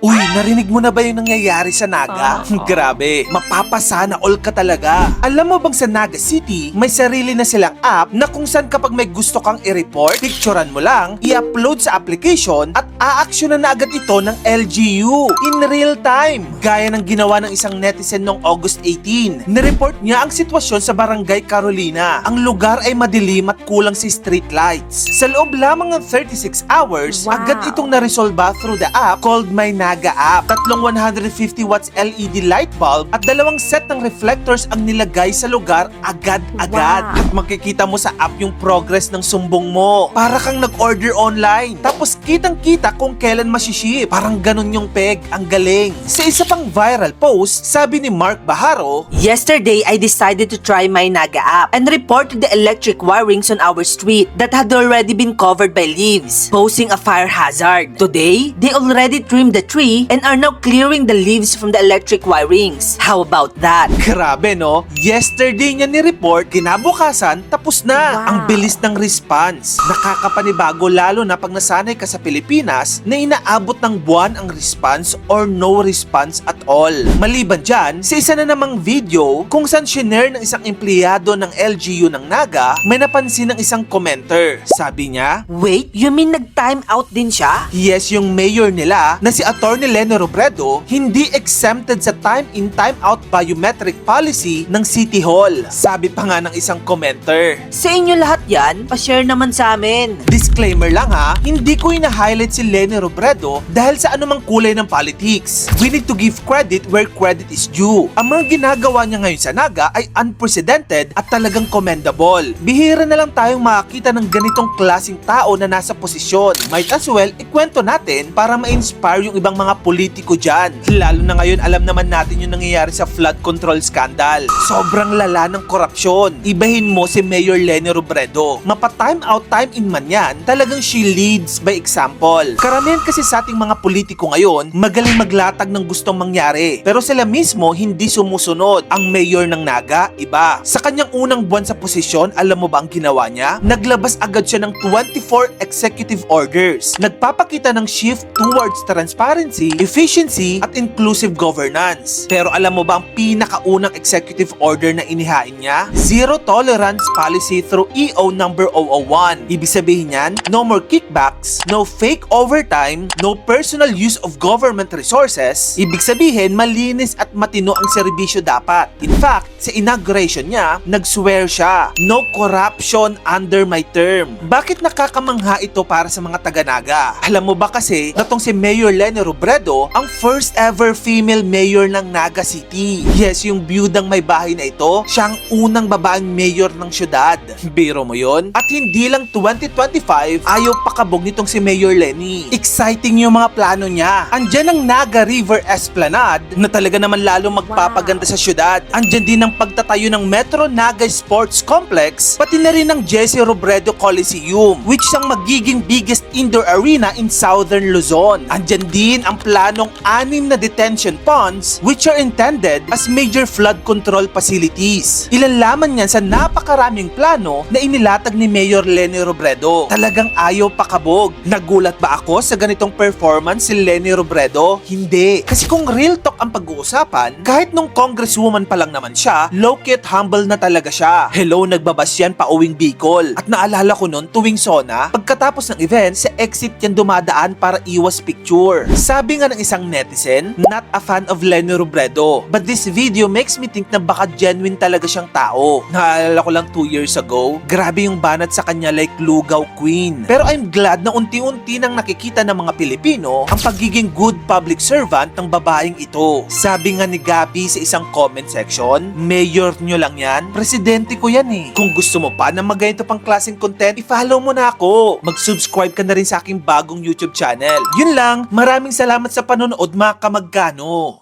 Uy, narinig mo na ba yung nangyayari sa Naga? Grabe, mapapasana all ka talaga. Alam mo bang sa Naga City, may sarili na silang app na kung saan kapag may gusto kang i-report, picturean mo lang, i-upload sa application at aaksyonan na agad ito ng LGU in real time. Gaya ng ginawa ng isang netizen noong August 18. Nireport niya ang sitwasyon sa Barangay Carolina. Ang lugar ay madilim at kulang si street lights. Sa loob lamang ng 36 hours, agad itong naresolba through the app called My Naga App. Tatlong 150 watts LED light bulb at dalawang set ng reflectors ang nilagay sa lugar agad-agad. At makikita mo sa app yung progress ng sumbong mo. Para kang nag-order online. Tapos kitang-kita kung kailan masiship. Parang ganun yung peg. Ang galing. Sa isa pang viral post, sabi ni Mark Baharo, Yesterday, I decided to try my Naga app and reported the electric wirings on our street that had already been covered by leaves, posing a fire hazard. Today, they already trimmed the tree and are now clearing the leaves from the electric wirings. How about that? grabe no? Yesterday niya ni-report, kinabukasan, tapos na. Ang bilis ng response. Nakakapanibago lalo na pag nasanay ka sa Pilipinas na inaabot ng buwan ang response or no response at all. Maliban dyan, sa isa na namang video kung saan shinare ng isang empleyado ng LGU ng Naga, may napansin ng isang commenter. Sabi niya, Wait, you mean nag-time out din siya? yes, yung mayor nila na si Atty. Leni Robredo hindi exempted sa time-in time-out biometric policy ng City Hall. Sabi pa nga ng isang commenter. Sa inyo lahat yan, pa-share naman sa amin. Disclaimer lang ha, hindi ko ina-highlight si Leni Robredo dahil sa anumang kulay ng politics. We need to give credit where credit is due. Ang mga ginagawa niya ngayon sa Naga ay unprecedented at talagang commendable. Bihira na lang tayong makakita ng ganitong klaseng tao na nasa posisyon. Might as well, ikwento natin para ma-inspire yung ibang mga politiko dyan. Lalo na ngayon, alam naman natin yung nangyayari sa flood control scandal. Sobrang lala ng korupsyon. Ibahin mo si Mayor Leni Robredo. Mapa-time out, time in man yan, talagang she leads by example. Karamihan kasi sa ating mga politiko ngayon, magaling maglatag ng gustong mangyari. Pero sila mismo hindi sumusunod. Ang mayor ng Naga, iba. Sa kanyang unang buwan sa posisyon, alam mo ba ang ginawa niya? Naglabas agad siya ng 24 executive orders. Nagpapakita ng shift towards transparency, efficiency, at inclusive governance. Pero alam mo ba ang pinakaunang executive order na inihain niya? Zero tolerance policy through EO number 001. Ibig sabihin niyan, no more kickbacks, no fake overtime, no personal use of government resources. Ibig sabihin, malinis at matino ang serbisyo dapat. In fact, sa inauguration niya, nag-swear siya, no corruption under my term. Bakit nakakamangha ito para sa mga taga-Naga? Alam mo ba kasi, natong si Mayor Leni Robredo ang first ever female mayor ng Naga City. Yes, yung biyudang may bahay na ito, siya ang unang babaeng mayor ng syudad. Biro mo yon? At hindi lang 2025, ayaw pakabog nitong si Mayor Leni. Exciting yung mga plano niya. Andyan ang Naga River Esplanade na talaga naman lalo magpapaganda sa syudad. Andyan din ang pagtatayo ng Metro Naga Sports Complex, pati na rin ang Jesse Robredo Coliseum, which ang magiging biggest indoor arena in Southern Luzon. Andyan din ang planong 6 na detention ponds which are intended as major flood control facilities. Ilan lamang yan sa napakaraming plano na inilatag ni Mayor Leni Robredo. Talagang ayaw pakabog. Nagulat ba ako sa ganitong performance si Leni Robredo? Hindi. Kasi kung real talk ang pag-uusapan, kahit nung congresswoman pa lang naman siya, low-key at humble na talaga siya. Hello, nagbabas yan pa uwing Bicol. At naalala ko nun, tuwing SONA, pagkatapos ng event, sa exit yan dumadaan para iwas picture. Sabi nga ng isang netizen, not a fan of Leni Robredo. But this video makes me think na baka genuine talaga siyang tao. Naalala ko lang 2 years ago, grabe yung banat sa kanya like Lugaw Queen. Pero I'm glad na unti-unti nang nakikita ng mga Pilipino ang pagiging good public servant ng babaeng ito. Sabi nga ni Gabi sa isang comment section, mayor nyo lang yan, presidente ko yan eh. Kung gusto mo pa na magganito pang klaseng content, i-follow mo na ako. Mag-subscribe ka na rin sa aking bagong YouTube channel. Yun lang, maraming salamat sa panonood mga kamagkano.